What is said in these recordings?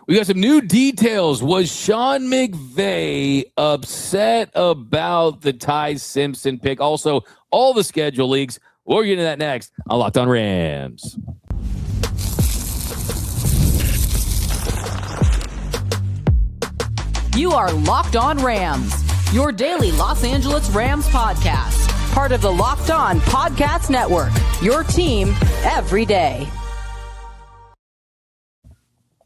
We got some new details. Was Sean McVay upset about the Ty Simpson pick? Also, all the schedule leaks. We'll get into that next on Locked On Rams. You are Locked On Rams, your daily Los Angeles Rams podcast. Part of the Locked On Podcast Network, your team every day.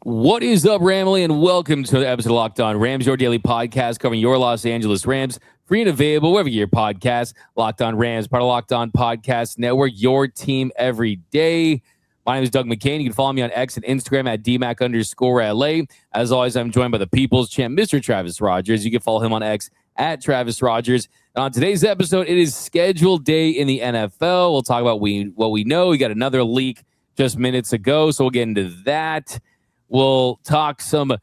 What is up, Ramley, and welcome to the episode of Locked On Rams, your daily podcast covering your Los Angeles Rams, free and available wherever you get your podcast. Locked On Rams, part of Locked On Podcast Network, your team every day. My name is Doug McCain. You can follow me on X and Instagram at DMAC_LA. As always, I'm joined by the People's Champ, Mr. Travis Rogers. You can follow him on X at Travis Rogers. And on today's episode, it is scheduled day in the NFL. We'll talk about what we know. We got another leak just minutes ago, so we'll get into that. We'll talk some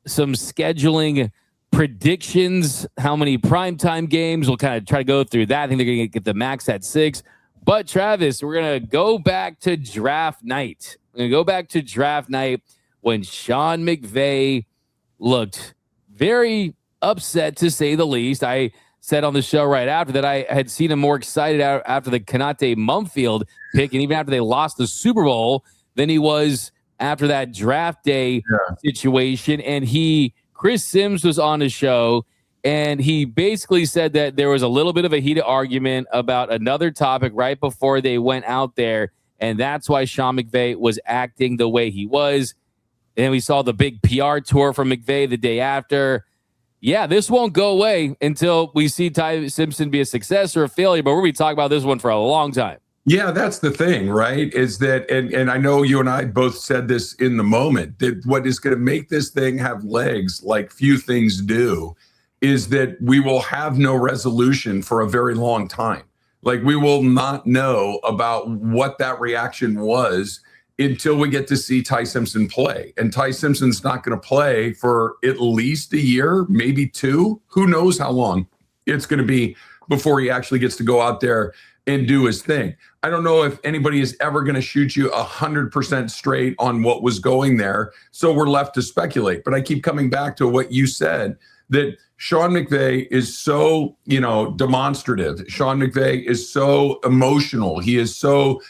scheduling predictions, how many primetime games. We'll kind of try to go through that. I think they're going to get the max at 6. But, Travis, we're going to go back to draft night. We're going to go back to draft night when Sean McVay looked very upset, to say the least. I said on the show right after that I had seen him more excited after the Konate Mumfield pick, and even after they lost the Super Bowl, than he was after that draft day situation. And Chris Sims was on the show, and he basically said that there was a little bit of a heated argument about another topic right before they went out there, and that's why Sean McVay was acting the way he was. And we saw the big PR tour from McVay the day after. Yeah, this won't go away until we see Ty Simpson be a success or a failure, but we're going to be talking about this one for a long time. Yeah, that's the thing, right? Is that, and I know you and I both said this in the moment, that what is going to make this thing have legs like few things do is that we will have no resolution for a very long time. Like, we will not know about what that reaction was until we get to see Ty Simpson play. And Ty Simpson's not going to play for at least a year, maybe 2. Who knows how long it's going to be before he actually gets to go out there and do his thing. I don't know if anybody is ever going to shoot you 100% straight on what was going there. So we're left to speculate. But I keep coming back to what you said, that Sean McVay is so, demonstrative. Sean McVay is so emotional. He is so,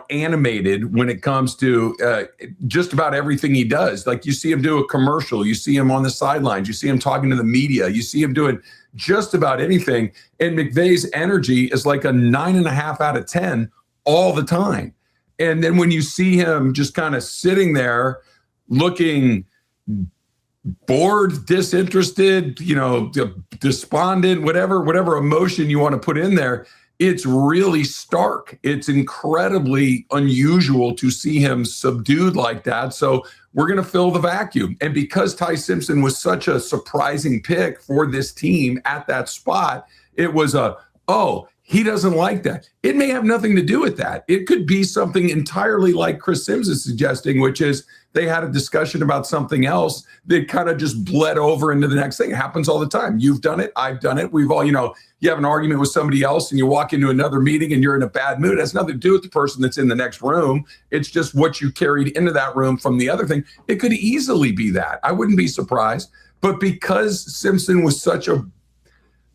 animated when it comes to just about everything he does. Like, you see him do a commercial, you see him on the sidelines, you see him talking to the media, you see him doing just about anything. And McVay's energy is like a 9.5 out of 10 all the time. And then when you see him just kind of sitting there looking bored, disinterested, despondent, whatever emotion you want to put in there, it's really stark. It's incredibly unusual to see him subdued like that. So we're going to fill the vacuum. And because Ty Simpson was such a surprising pick for this team at that spot, it was he doesn't like that. It may have nothing to do with that. It could be something entirely like Chris Sims is suggesting, which is they had a discussion about something else that kind of just bled over into the next thing. It happens all the time. You've done it. I've done it. We've all, you have an argument with somebody else and you walk into another meeting and you're in a bad mood. It has nothing to do with the person that's in the next room. It's just what you carried into that room from the other thing. It could easily be that. I wouldn't be surprised. But because Simpson was such a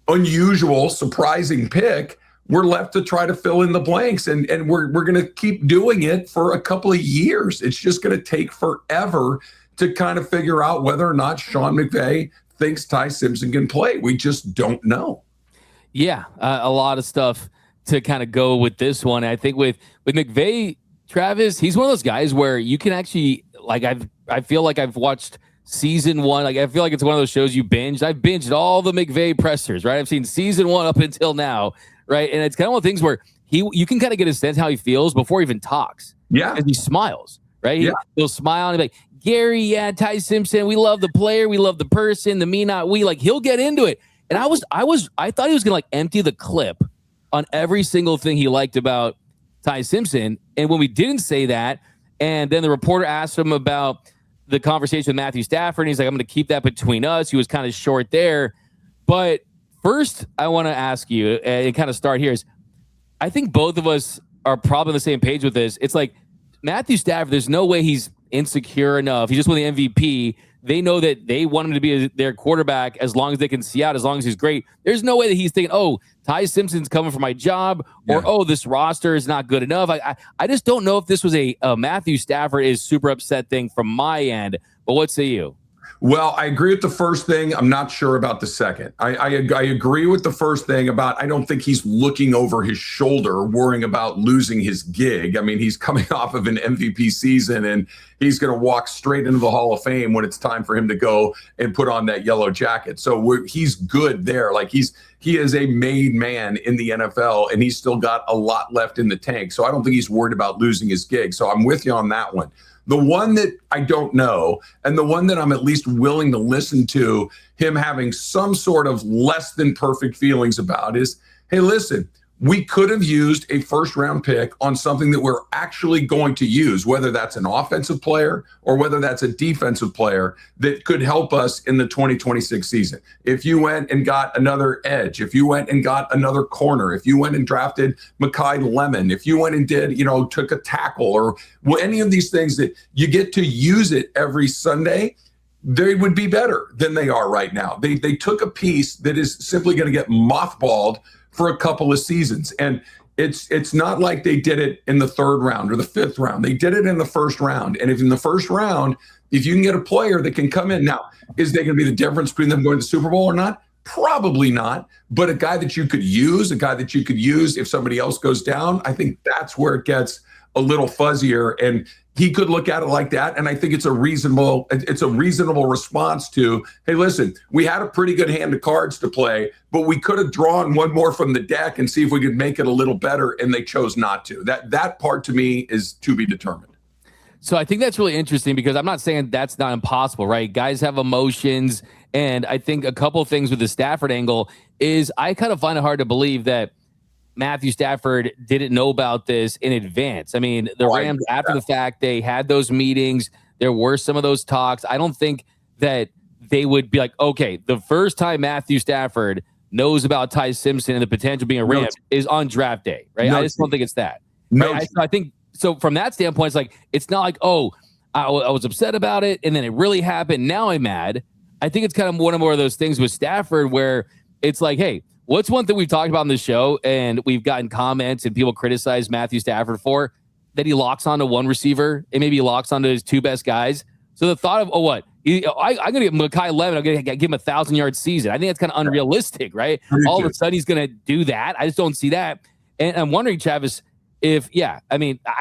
unusual, surprising pick, we're left to try to fill in the blanks, and we're going to keep doing it for a couple of years. It's just going to take forever to kind of figure out whether or not Sean McVay thinks Ty Simpson can play. We just don't know. Yeah, a lot of stuff to kind of go with this one. I think with McVay, Travis, he's one of those guys where you can actually, like, I feel like I've watched season 1. Like, I feel like it's one of those shows you binged. I've binged all the McVay pressers, right? I've seen season 1 up until now. Right. And it's kind of one of the things where you can kind of get a sense how he feels before he even talks. Yeah. And he smiles. Right. Yeah. He'll smile and be like, Gary, yeah, Ty Simpson, we love the player, we love the person, the me, not we. Like, he'll get into it. And I thought he was gonna like empty the clip on every single thing he liked about Ty Simpson. And when we didn't say that, and then the reporter asked him about the conversation with Matthew Stafford, and he's like, I'm gonna keep that between us. He was kind of short there. But first, I want to ask you, and kind of start here, is I think both of us are probably on the same page with this. It's like Matthew Stafford, there's no way he's insecure enough. He just won the MVP. They know that they want him to be their quarterback as long as they can see out, as long as he's great. There's no way that he's thinking, oh, Ty Simpson's coming for my job, or, oh, this roster is not good enough. I just don't know if this was a Matthew Stafford is super upset thing from my end. But what say you? Well, I agree with the first thing. I'm not sure about the second. I agree with the first thing about I don't think he's looking over his shoulder, worrying about losing his gig. I mean, he's coming off of an MVP season, and he's going to walk straight into the Hall of Fame when it's time for him to go and put on that yellow jacket. So he's good there. Like he is a made man in the NFL, and he's still got a lot left in the tank. So I don't think he's worried about losing his gig. So I'm with you on that one. The one that I don't know, and the one that I'm at least willing to listen to him having some sort of less than perfect feelings about is, hey, listen, we could have used a first round pick on something that we're actually going to use, whether that's an offensive player or whether that's a defensive player that could help us in the 2026 season. If you went and got another edge, if you went and got another corner, if you went and drafted Mekhi Lemon, if you went and did, took a tackle or any of these things that you get to use it every Sunday, they would be better than they are right now. They took a piece that is simply going to get mothballed for a couple of seasons. And it's not like they did it in the third round or the fifth round. They did it in the first round. And if in the first round, if you can get a player that can come in now, is there going to be the difference between them going to the Super Bowl or not? Probably not. But a guy that you could use, if somebody else goes down, I think that's where it gets a little fuzzier. And he could look at it like that. And I think it's a reasonable response to, hey, listen, we had a pretty good hand of cards to play, but we could have drawn one more from the deck and see if we could make it a little better. And they chose not to. That part to me is to be determined. So I think that's really interesting because I'm not saying that's not impossible, right? Guys have emotions. And I think a couple of things with the Stafford angle is I kind of find it hard to believe that Matthew Stafford didn't know about this in advance. I mean, the Rams, after the fact, they had those meetings. There were some of those talks. I don't think that they would be like, okay, the first time Matthew Stafford knows about Ty Simpson and the potential being a Ram is on draft day, right? I just don't think it's that. Right? I think so. From that standpoint, it's like it's not like, oh, I was upset about it and then it really happened. Now I'm mad. I think it's kind of one of more of those things with Stafford where it's like, hey, what's one thing we've talked about on the show and we've gotten comments and people criticize Matthew Stafford for? That he locks onto one receiver and maybe he locks onto his two best guys. So the thought of, I'm going to get Mekhi Lemon, I'm going to give him a 1,000-yard season. I think that's kind of unrealistic, right? All of a sudden he's going to do that. I just don't see that. And I'm wondering, Travis, I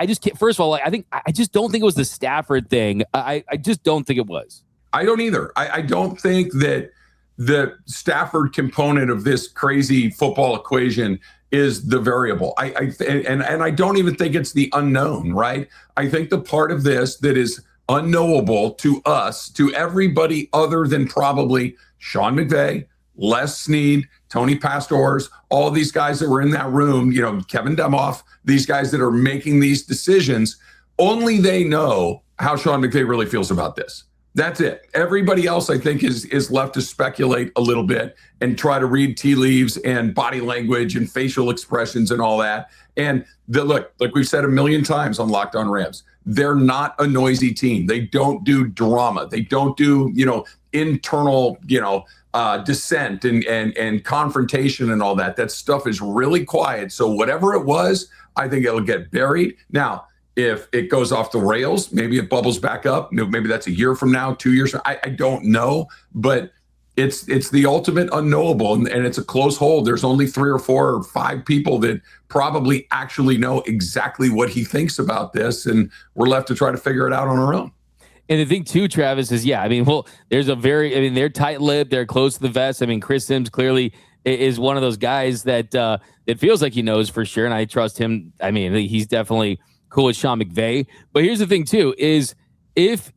just can't. First of all, I just don't think it was the Stafford thing. I just don't think it was. I don't either. I don't think that the Stafford component of this crazy football equation is the variable. And I don't even think it's the unknown, right? I think the part of this that is unknowable to us, to everybody other than probably Sean McVay, Les Snead, Tony Pastors, all these guys that were in that room, Kevin Demoff, these guys that are making these decisions, only they know how Sean McVay really feels about this. That's it. Everybody else, I think, is left to speculate a little bit and try to read tea leaves and body language and facial expressions and all that. And look, like we've said a million times on Locked On Rams, they're not a noisy team. They don't do drama. They don't do, internal, dissent and confrontation and all that. That stuff is really quiet. So whatever it was, I think it'll get buried. Now, if it goes off the rails, maybe it bubbles back up. Maybe that's a year from now, 2 years. I don't know, but it's the ultimate unknowable, and it's a close hold. There's only 3 or 4 or 5 people that probably actually know exactly what he thinks about this, and we're left to try to figure it out on our own. And the thing too, Travis, is they're tight-lipped, they're close to the vest. I mean, Chris Sims clearly is one of those guys that it feels like he knows for sure, and I trust him. I mean, he's definitely cool with Sean McVay. But here's the thing too, is if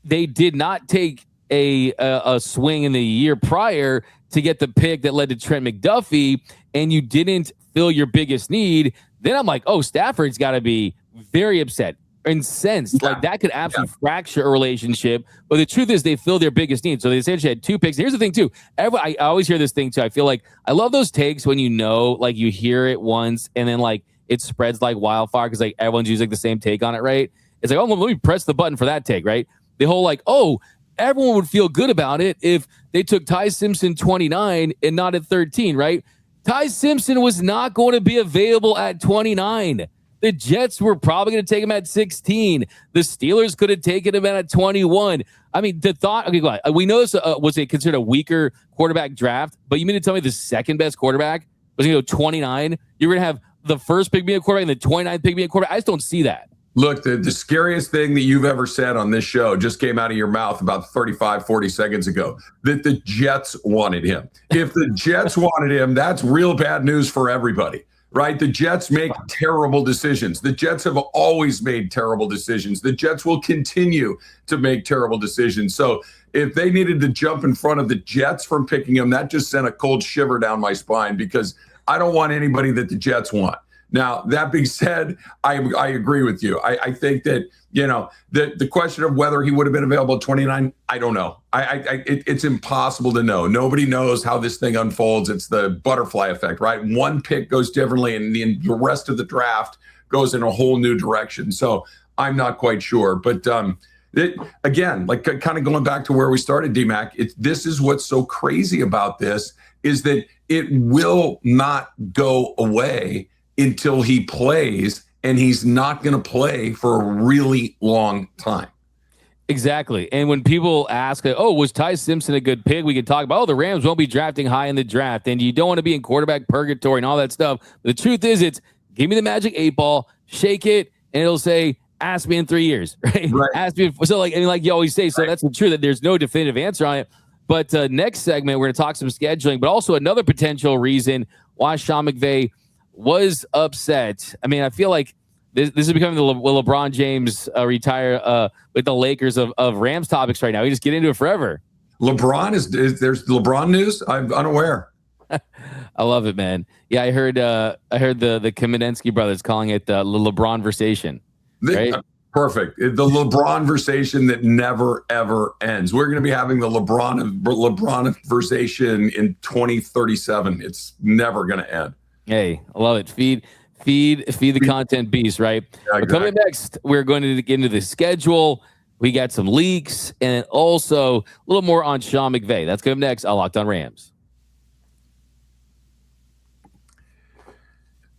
they did not take a swing in the year prior to get the pick that led to Trent McDuffie and you didn't fill your biggest need, then I'm like, oh, Stafford's got to be very upset, incensed. Like that could absolutely fracture a relationship. But the truth is they filled their biggest need. So they essentially had 2 picks. Here's the thing too. I always hear this thing too. I feel like I love those takes when like you hear it once and then like it spreads like wildfire because like everyone's using the same take on it, right? It's like, oh, let me press the button for that take, right? The whole like, oh, everyone would feel good about it if they took Ty Simpson 29 and not at 13, right? Ty Simpson was not going to be available at 29. The Jets were probably going to take him at 16. The Steelers could have taken him at 21. I mean, the thought, okay, we know this was considered a weaker quarterback draft, but you mean to tell me the second best quarterback was going to go 29? You're going to have the first pick being a quarterback and the 29th pick being a quarterback? I just don't see that. Look, the scariest thing that you've ever said on this show just came out of your mouth about 35, 40 seconds ago, that the Jets wanted him. If the Jets wanted him, that's real bad news for everybody, right? The Jets make terrible decisions. The Jets have always made terrible decisions. The Jets will continue to make terrible decisions. So if they needed to jump in front of the Jets from picking him, that just sent a cold shiver down my spine, because I don't want anybody that the Jets want. Now, that being said, I agree with you. I think that, the question of whether he would have been available at 29, I don't know. It's impossible to know. Nobody knows how this thing unfolds. It's the butterfly effect, right? One pick goes differently, and the rest of the draft goes in a whole new direction. So I'm not quite sure. But again, like kind of going back to where we started, D-Mac, this is what's so crazy about this, is that it will not go away until he plays, and he's not going to play for a really long time. Exactly. And when people ask, oh, was Ty Simpson a good pick? We can talk about, the Rams won't be drafting high in the draft, and you don't want to be in quarterback purgatory and all that stuff. But the truth is, it's give me the magic 8-ball, shake it, and it'll say, ask me in 3 years, right? Ask me. So like you always say, so that's true that there's no definitive answer on it. But next segment, we're going to talk some scheduling, but also another potential reason why Sean McVay was upset. I mean, I feel like this is becoming the LeBron James retire with the Lakers of Rams topics right now. We just get into it forever. LeBron there's LeBron news? I'm unaware. I love it, man. Yeah, I heard the Kamenetsky brothers calling it the LeBron versation. Right? Perfect. The LeBron versation that never ever ends. We're going to be having the LeBron versation in 2037. It's never going to end. Hey, I love it. Feed the content beast, right? Yeah, exactly. But coming next, we're going to get into the schedule. We got some leaks and also a little more on Sean McVay. That's coming next on Locked On Rams.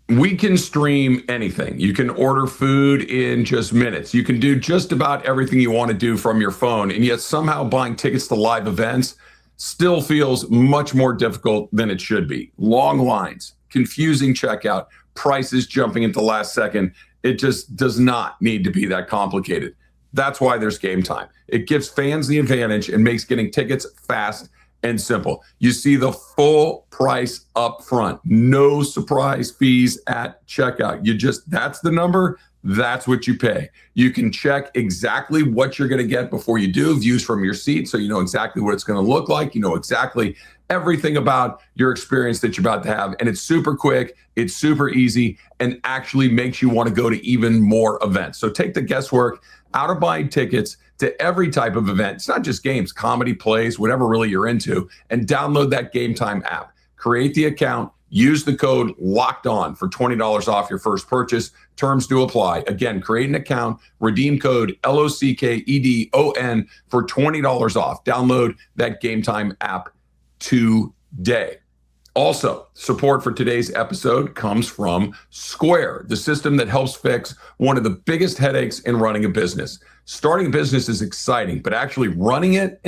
We can stream anything. You can order food in just minutes. You can do just about everything you want to do from your phone, and yet somehow buying tickets to live events still feels much more difficult than it should be. Long lines, confusing checkout, prices jumping at the last second. It just does not need to be that complicated. That's why there's Game Time. It gives fans the advantage and makes getting tickets fast and simple. You see the full price up front. No surprise fees at checkout. That's the number. That's what you pay. You can check exactly what you're going to get before you do, views from your seat, so you know exactly what it's going to look like. You know exactly everything about your experience that you're about to have. And it's super quick, it's super easy, and actually makes you want to go to even more events. So take the guesswork out of buying tickets to every type of event. It's not just games, comedy, plays, whatever really you're into, and download that Game Time app. Create the account, use the code LOCKED ON for $20 off your first purchase. Terms do apply. Again, create an account, redeem code LOCKEDON for $20 off. Download that Game Time app today. Also, support for today's episode comes from Square, the system that helps fix one of the biggest headaches in running a business. Starting a business is exciting, but actually running it,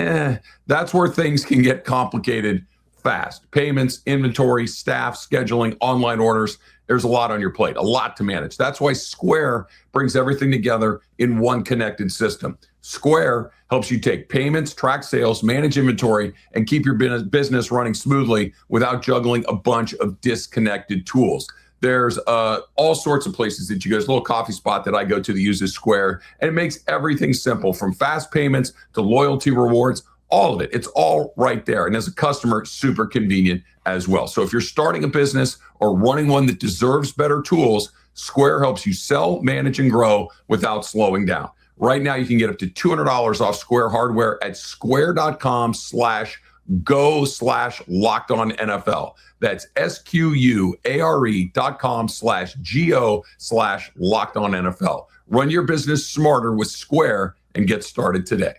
that's where things can get complicated fast. Payments, inventory, staff, scheduling, online orders. There's a lot on your plate, a lot to manage. That's why Square brings everything together in one connected system. Square helps you take payments, track sales, manage inventory, and keep your business running smoothly without juggling a bunch of disconnected tools. There's all sorts of places that you go. There's a little coffee spot that I go to that uses Square, and it makes everything simple, from fast payments to loyalty rewards, all of it. It's all right there. And as a customer, super convenient as well. So if you're starting a business or running one that deserves better tools, Square helps you sell, manage, and grow without slowing down. Right now, you can get up to $200 off Square hardware at square.com/go/LockedOnNFL. That's SQUARE.com/GO/LockedOnNFL. Run your business smarter with Square and get started today.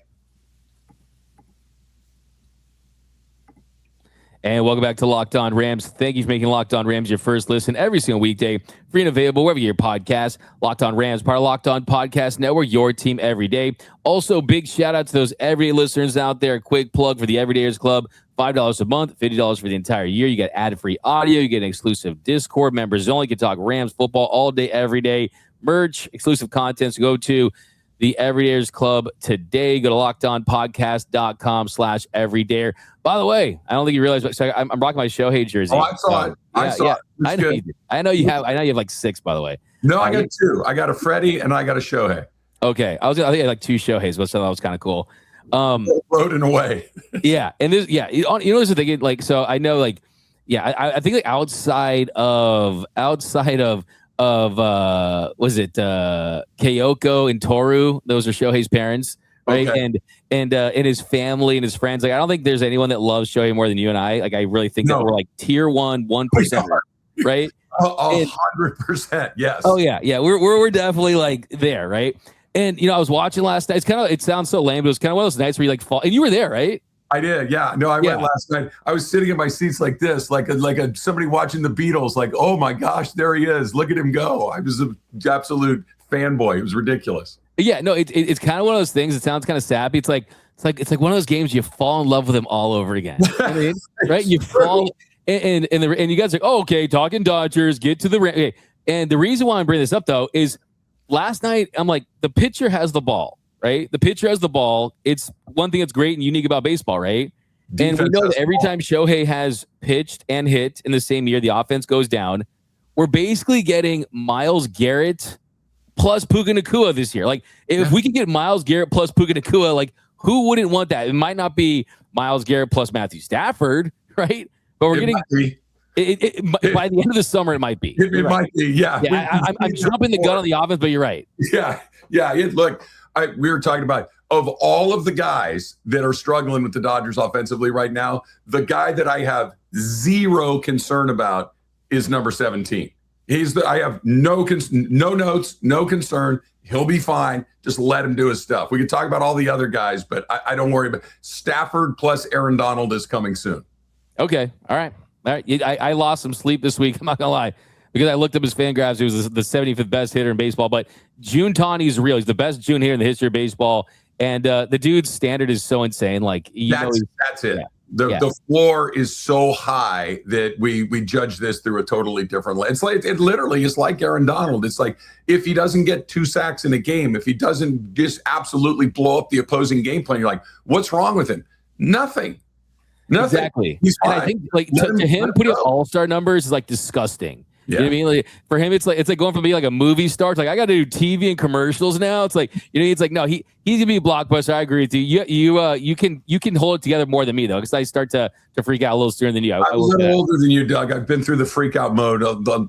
And welcome back to Locked On Rams. Thank you for making Locked On Rams your first listen every single weekday. Free and available wherever you get your podcast. Locked On Rams, part of Locked On Podcast Network, your team every day. Also, big shout out to those everyday listeners out there. Quick plug for the Everydayers Club. $5 a month, $50 for the entire year. You get ad-free audio. You get an exclusive Discord. Members only can talk Rams football all day, every day. Merch, exclusive content. So go to the Everydayers Club today. Go to lockedonpodcast.com/everydayer. By the way, I don't think you realize, so I'm rocking my Shohei jersey. Oh, I saw it. I saw it. I know you did. I know you have like 6, by the way. No, I got 2. I got a Freddie and I got a Shohei. Okay. I think I had like 2 Shoheis, but so that was kind of cool. Floating away. Yeah. And this, this is the thing, like, so I know, like, yeah, I think like outside of was it Kyoko and Toru? Those are Shohei's parents, right? Okay. And his family and his friends. Like, I don't think there's anyone that loves Shohei more than you and I. Like, I really think that we're like tier 1%, right? 100%, yes. Oh yeah, we're definitely like there, right? And I was watching last night. It sounds so lame, but it was kind of one of those nights where you like fall. And you were there, right? I did, yeah. No, I went last night. I was sitting in my seats like this, like somebody watching the Beatles. Like, oh my gosh, there he is! Look at him go! I was an absolute fanboy. It was ridiculous. Yeah, no, it's kind of one of those things. It sounds kind of sappy. It's like one of those games you fall in love with him all over again. I mean, right? You fall, and you guys are like, oh, okay, talking Dodgers, get to the okay. And the reason why I'm bringing this up though is last night I'm like, the pitcher has the ball. Right? The pitcher has the ball. It's one thing that's great and unique about baseball, right? And we know that every time Shohei has pitched and hit in the same year, the offense goes down. We're basically getting Myles Garrett plus Puka Nacua this year. Like, if we can get Myles Garrett plus Puka Nacua, like, who wouldn't want that? It might not be Myles Garrett plus Matthew Stafford, right? But we're getting by the end of the summer, it might be. It might be, yeah. I'm jumping the gun on the offense, but you're right. Yeah. Look, we were talking about, of all of the guys that are struggling with the Dodgers offensively right now, the guy that I have zero concern about is number 17. I have no notes, no concern. He'll be fine. Just let him do his stuff. We can talk about all the other guys, but I don't worry about Stafford plus Aaron Donald is coming soon. Okay. All right. I lost some sleep this week. I'm not going to lie. Because I looked up his FanGraphs, he was the 75th best hitter in baseball. But June Tawny's real. He's the best June hitter in the history of baseball. And the dude's standard is so insane. Like, that's it. Yeah. The floor is so high that we judge this through a totally different lens. It's like, it literally is like Aaron Donald. It's like, if he doesn't get 2 sacks in a game, if he doesn't just absolutely blow up the opposing game plan, you're like, what's wrong with him? Nothing. Exactly. He's fine. And I think like to him putting up all-star numbers is like disgusting. Yeah. You know what I mean? Like, for him, it's like going from being like a movie star to like, I got to do TV and commercials now. It's like, it's like, no, he's gonna be a blockbuster. I agree with you. You can hold it together more than me though, because I start to freak out a little sooner than you. I'm a little older than you, Doug. I've been through the freak out mode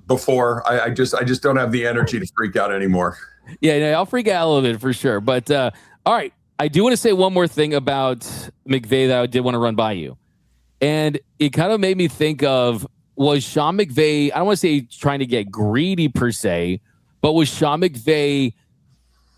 before. I just don't have the energy to freak out anymore. Yeah, I'll freak out a little bit for sure. But all right, I do want to say one more thing about McVay that I did want to run by you, and it kind of made me think of. Was Sean McVay, I don't want to say trying to get greedy per se, but was Sean McVay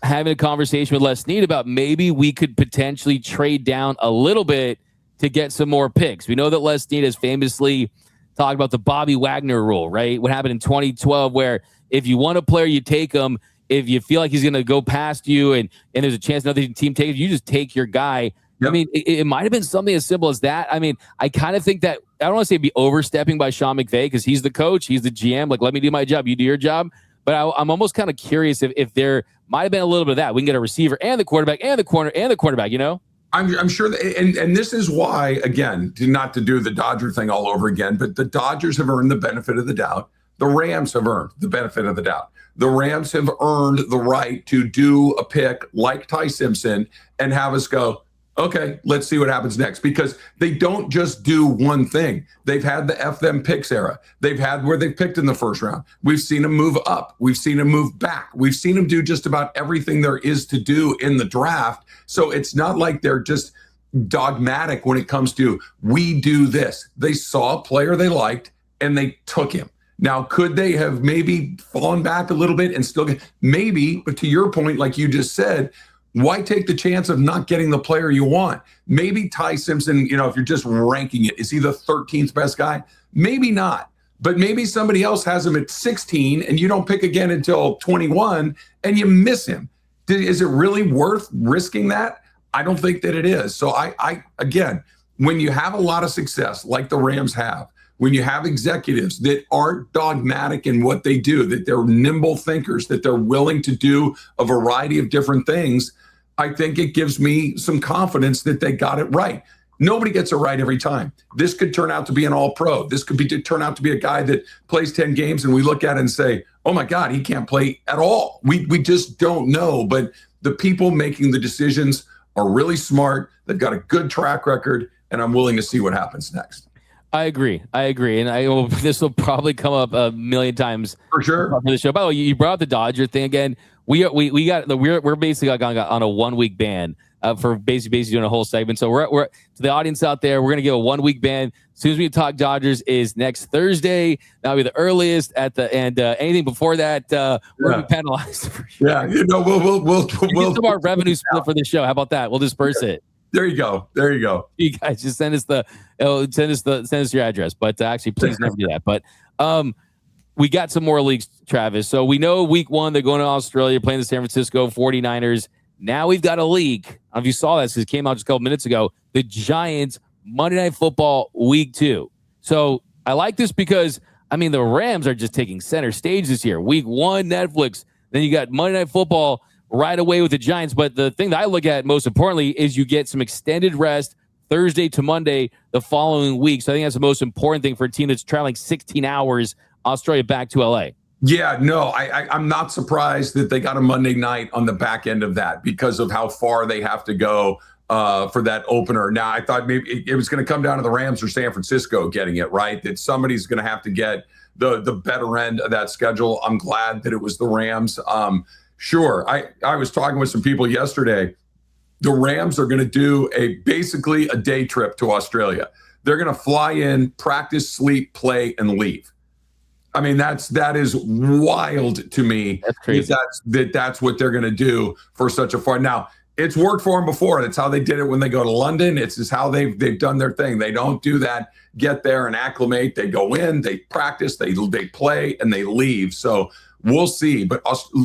having a conversation with Les Snead about maybe we could potentially trade down a little bit to get some more picks? We know that Les Snead has famously talked about the Bobby Wagner rule, right? What happened in 2012 where if you want a player, you take him. If you feel like he's going to go past you and there's a chance another team takes you, just take your guy. Yep. I mean, it might have been something as simple as that. I mean, I kind of think that, I don't want to say be overstepping by Sean McVay because he's the coach, he's the GM. Like, let me do my job, you do your job. But I'm almost kind of curious if there might have been a little bit of that. We can get a receiver and the quarterback and the corner and the quarterback, I'm sure that, and this is why, again, not to do the Dodger thing all over again, but the Dodgers have earned the benefit of the doubt. The Rams have earned the benefit of the doubt. The Rams have earned the right to do a pick like Ty Simpson and have us go, okay, let's see what happens next, because they don't just do one thing. They've had the F them picks era. They've had where they've picked in the first round. We've seen them move up. We've seen them move back. We've seen them do just about everything there is to do in the draft. So it's not like they're just dogmatic when it comes to, we do this. They saw a player they liked and they took him. Now, could they have maybe fallen back a little bit and still get, maybe, but to your point, like you just said, why take the chance of not getting the player you want? Maybe Ty Simpson, if you're just ranking it, is he the 13th best guy? Maybe not. But maybe somebody else has him at 16 and you don't pick again until 21 and you miss him. Is it really worth risking that? I don't think that it is. So I again, when you have a lot of success like the Rams have, when you have executives that aren't dogmatic in what they do, that they're nimble thinkers, that they're willing to do a variety of different things, I think it gives me some confidence that they got it right. Nobody gets it right every time. This could turn out to be an all-pro. This could turn out to be a guy that plays 10 games and we look at it and say, oh my God, he can't play at all. We just don't know. But the people making the decisions are really smart. They've got a good track record, and I'm willing to see what happens next. I agree. And this will probably come up a million times for sure for the show. By the way, you brought up the Dodger thing again. We're basically on a 1 week ban for basically doing a whole segment. So we're to the audience out there, we're gonna give a 1 week ban. As soon as we talk Dodgers is next Thursday. That'll be the earliest anything before that we're gonna be penalized for sure. Yeah, we'll get some our revenue split for the show. How about that? We'll disperse it. There you go. You guys just send us your address, but actually, please never do that. But we got some more leagues, Travis. So we know week 1 they're going to Australia, playing the San Francisco 49ers. Now we've got a league. I don't know if you saw this because it came out just a couple minutes ago. The Giants Monday Night Football week 2. So I like this because the Rams are just taking center stage this year. Week 1 Netflix, then you got Monday Night Football right away with the Giants. But the thing that I look at most importantly is you get some extended rest Thursday to Monday the following week. So I think that's the most important thing for a team that's traveling 16 hours Australia back to LA. Yeah, no, I'm not surprised that they got a Monday night on the back end of that because of how far they have to go for that opener. Now, I thought maybe it was going to come down to the Rams or San Francisco getting it right, that somebody's going to have to get the better end of that schedule. I'm glad that it was the Rams. Sure, I was talking with some people yesterday. The Rams are going to do basically a day trip to Australia. They're going to fly in, practice, sleep, play, and leave. That is wild to me. That's crazy. That's what they're going to do for such a far. Now, it's worked for them before. That's how they did it when they go to London. It's just how they've done their thing. They don't do that, get there and acclimate. They go in, they practice, they play, and they leave. So we'll see. But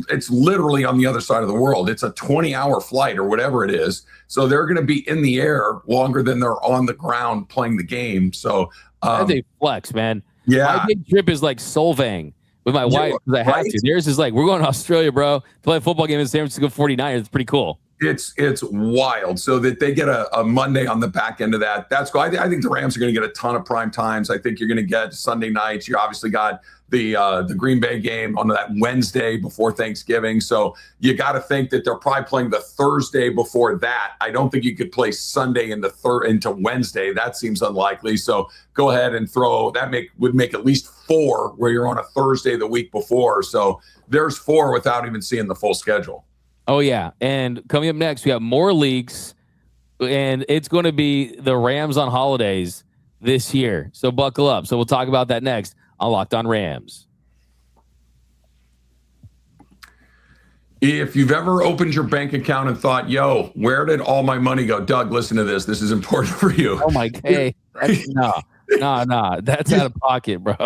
it's literally on the other side of the world. It's a 20-hour flight or whatever it is. So they're going to be in the air longer than they're on the ground playing the game. So that's a flex, man. Yeah. My big trip is like Solvang with my wife because I have to. Theirs is like, we're going to Australia, bro, to play a football game in San Francisco 49ers. It's pretty cool. It's wild. So that they get a Monday on the back end of that. That's cool. I think the Rams are going to get a ton of prime times. I think you're going to get Sunday nights. You obviously got the Green Bay game on that Wednesday before Thanksgiving. So you got to think that they're probably playing the Thursday before that. I don't think you could play Sunday into Wednesday. That seems unlikely. So go ahead and throw that. Would make at least 4 where you're on a Thursday the week before. So there's 4 without even seeing the full schedule. Oh, yeah. And coming up next, we have more leagues, and it's going to be the Rams on holidays this year. So buckle up. So we'll talk about that next on Locked On Rams. If you've ever opened your bank account and thought, yo, where did all my money go? Doug, listen to this. This is important for you. Oh, my God. No. That's out of pocket, bro.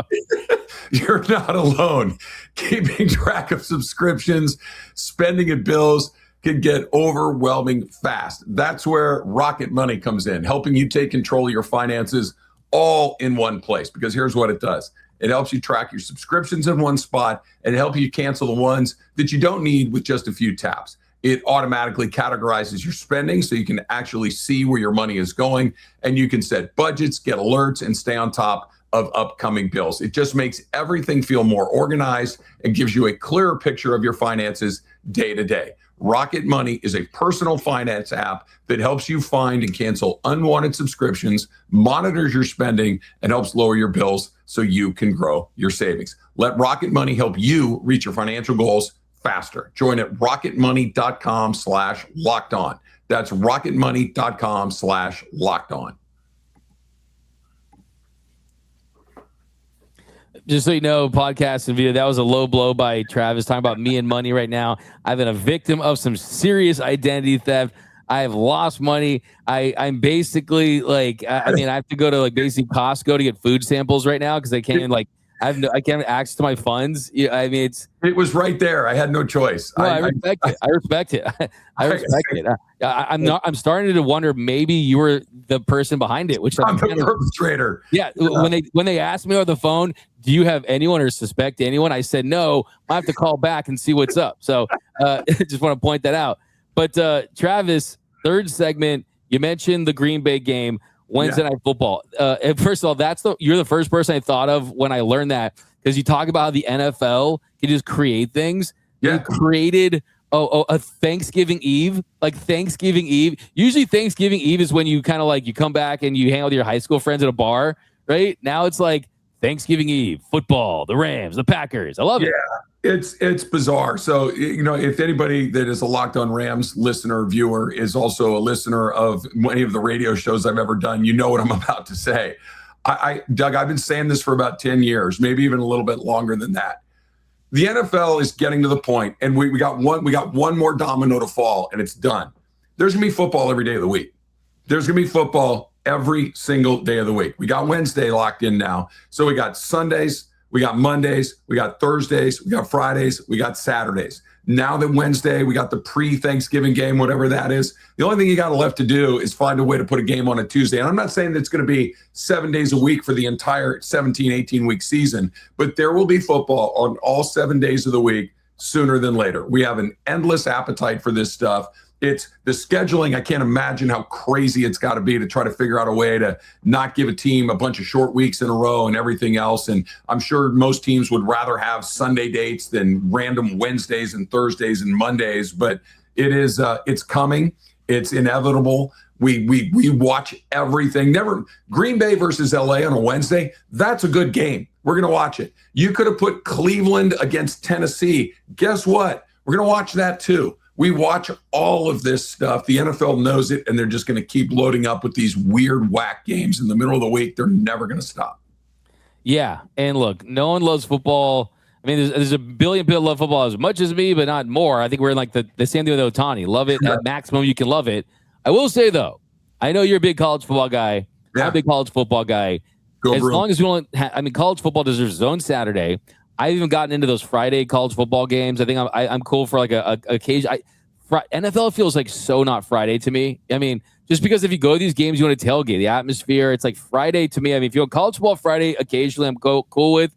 You're not alone. Keeping track of subscriptions, spending and bills can get overwhelming fast. That's where Rocket Money comes in, helping you take control of your finances all in one place. Because here's what it does. It helps you track your subscriptions in one spot and help you cancel the ones that you don't need with just a few taps. It automatically categorizes your spending so you can actually see where your money is going, and you can set budgets, get alerts, and stay on top of upcoming bills. It just makes everything feel more organized and gives you a clearer picture of your finances day to day. Rocket Money is a personal finance app that helps you find and cancel unwanted subscriptions, monitors your spending, and helps lower your bills so you can grow your savings. Let Rocket Money help you reach your financial goals faster. Join at rocketmoney.com/lockedon. That's rocketmoney.com/lockedon. Just so you know, podcast and video, that was a low blow by Travis talking about me and money right now. I've been a victim of some serious identity theft. I have lost money. I'm basically like, I mean, I have to go to like basically Costco to get food samples right now because I can't even like, I can't have access to my funds. Yeah, I mean, it was right there. I had no choice. No, I respect it. I respect it. I respect it. I'm starting to wonder maybe you were the person behind it, which I'm the perpetrator. Yeah. When they asked me on the phone, do you have anyone or suspect anyone? I said no. I have to call back and see what's up. So just want to point that out. But Travis, third segment, you mentioned the Green Bay game. Wednesday Night Football. And first of all, you're the first person I thought of when I learned that, because you talk about how the NFL can just create things. Yeah. You created a Thanksgiving Eve, like Thanksgiving Eve. Usually Thanksgiving Eve is when you kind of like you come back and you hang out with your high school friends at a bar, right? Now it's like Thanksgiving Eve, football, the Rams, the Packers. I love it. It's bizarre. So, you know, if anybody that is a Locked On Rams listener, viewer, is also a listener of any of the radio shows I've ever done, you know what I'm about to say. Doug, I've been saying this for about 10 years, maybe even a little bit longer than that. The NFL is getting to the point, and we got one more domino to fall, and it's done. There's going to be football every day of the week. There's going to be football every single day of the week. We got Wednesday locked in now. So we got Sundays, we got Mondays, we got Thursdays, we got Fridays, we got Saturdays. Now that Wednesday, we got the pre-Thanksgiving game, whatever that is. The only thing you got left to do is find a way to put a game on a Tuesday. And I'm not saying that it's going to be 7 days a week for the entire 17, 18-week season, but there will be football on all 7 days of the week sooner than later. We have an endless appetite for this stuff. It's the scheduling. I can't imagine how crazy it's got to be to try to figure out a way to not give a team a bunch of short weeks in a row and everything else. And I'm sure most teams would rather have Sunday dates than random Wednesdays and Thursdays and Mondays. But it is, it's coming. It's inevitable. We watch everything. Green Bay versus LA on a Wednesday. That's a good game. We're going to watch it. You could have put Cleveland against Tennessee. Guess what? We're going to watch that too. We watch all of this stuff. The NFL knows it, and they're just going to keep loading up with these weird whack games in the middle of the week. They're never going to stop. Yeah, and look, no one loves football. I mean, there's a billion people love football as much as me, but not more. I think we're in like the same thing with Ohtani. Love it at maximum. You can love it. I will say, though, I know you're a big college football guy. Yeah. I'm a big college football guy. Long as we don't I mean, college football deserves its own Saturday. I've even gotten into those Friday college football games. I think I'm cool for like a occasion. NFL feels like so not Friday to me. I mean, just because if you go to these games, you want to tailgate the atmosphere. It's like Friday to me. I mean, if you go college football Friday, occasionally I'm cool with,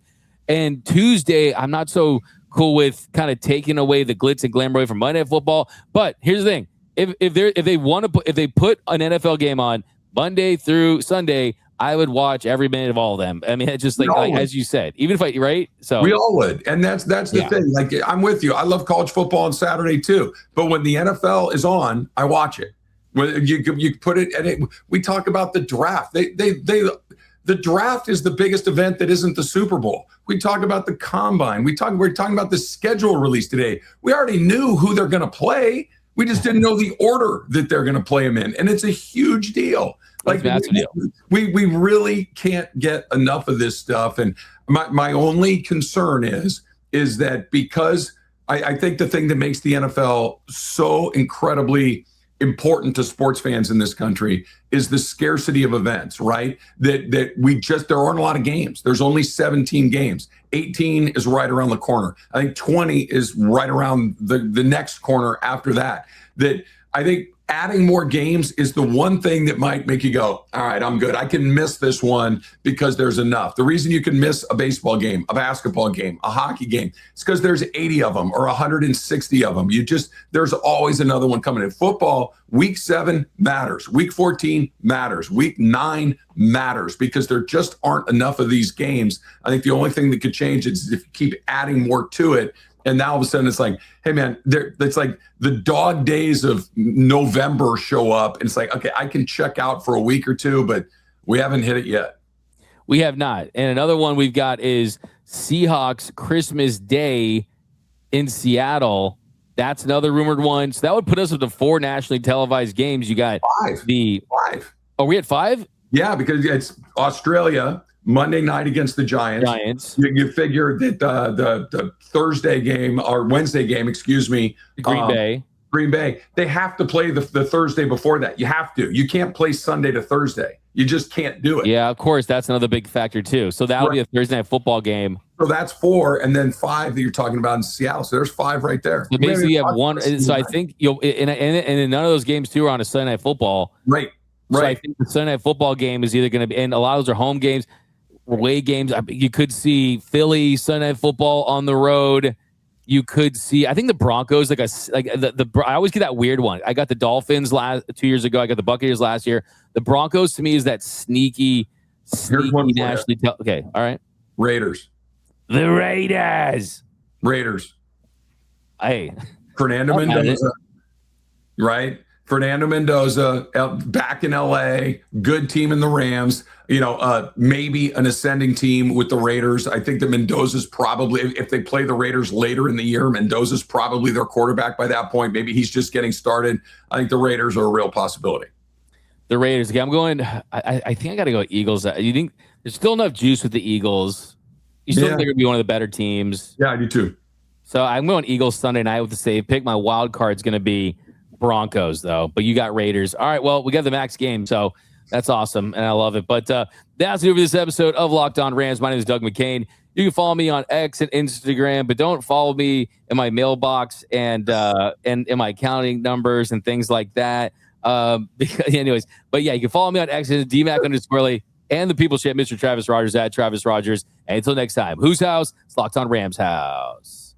and Tuesday I'm not so cool with kind of taking away the glitz and glamour away from Monday Night Football. But here's the thing: if they put an NFL game on Monday through Sunday, I would watch every minute of all of them. I mean, it's just like as you said, even if right? So we all would. And that's the thing. Like, I'm with you. I love college football on Saturday too. But when the NFL is on, I watch it. When you put it, and we talk about the draft. The draft is the biggest event that isn't the Super Bowl. We talk about the combine. We're talking about the schedule release today. We already knew who they're going to play. We just didn't know the order that they're going to play them in. And it's a huge deal. Like, we really can't get enough of this stuff. And my only concern is that because I think the thing that makes the NFL so incredibly important to sports fans in this country is the scarcity of events, right? That there aren't a lot of games. There's only 17 games. 18 is right around the corner. I think 20 is right around the next corner after that. That I think adding more games is the one thing that might make you go, all right, I'm good. I can miss this one because there's enough. The reason you can miss a baseball game, a basketball game, a hockey game, it's because there's 80 of them or 160 of them. There's always another one coming in. Football, week 7 matters. Week 14 matters. Week 9 matters because there just aren't enough of these games. I think the only thing that could change is if you keep adding more to it. And now all of a sudden it's like, hey, man, it's like the dog days of November show up. And it's like, okay, I can check out for a week or two, but we haven't hit it yet. We have not. And another one we've got is Seahawks Christmas Day in Seattle. That's another rumored one. So that would put us up to 4 nationally televised games. You got 5. 5. Oh, we at 5? Yeah, because it's Australia, Monday night against the Giants. You figure that the Thursday game or Wednesday game, excuse me, Green Bay, they have to play the Thursday before that. You have to. You can't play Sunday to Thursday. You just can't do it. Yeah, of course. That's another big factor too. So that'll be a Thursday night football game. So that's 4, and then 5 that you're talking about in Seattle. So there's 5 right there. So basically, you have 1. So I think and none of those games too are on a Sunday night football. Right. So I think the Sunday night football game is either going to be, and a lot of those are home games, away games. You could see Philly Sunday night football on the road. You could see, I think the Broncos, I always get that weird one. I got the Dolphins 2 years ago. I got the Buccaneers last year. The Broncos to me is that sneaky nationally. Okay, all right. Raiders. The Raiders. Hey, Fernando Mendoza, right? Fernando Mendoza back in LA, good team in the Rams, maybe an ascending team with the Raiders. I think that Mendoza's probably, if they play the Raiders later in the year, Mendoza's probably their quarterback by that point. Maybe he's just getting started. I think the Raiders are a real possibility. The Raiders. Okay, I'm going, I think I got to go Eagles. You think there's still enough juice with the Eagles? You still think they're going to be one of the better teams? Yeah, I do too. So I'm going Eagles Sunday night with the save pick. My wild card's going to be Broncos, though, but you got Raiders. All right, well, we got the max game, so that's awesome, and I love it. But that's it for this episode of Locked On Rams. My name is Doug McCain. You can follow me on X and Instagram, but don't follow me in my mailbox and in my accounting numbers and things like that. Anyways, but yeah, you can follow me on X and DMAC_Lee and the People's Champ, Mr. Travis Rogers at Travis Rogers. And until next time, whose house? It's Locked On Rams house.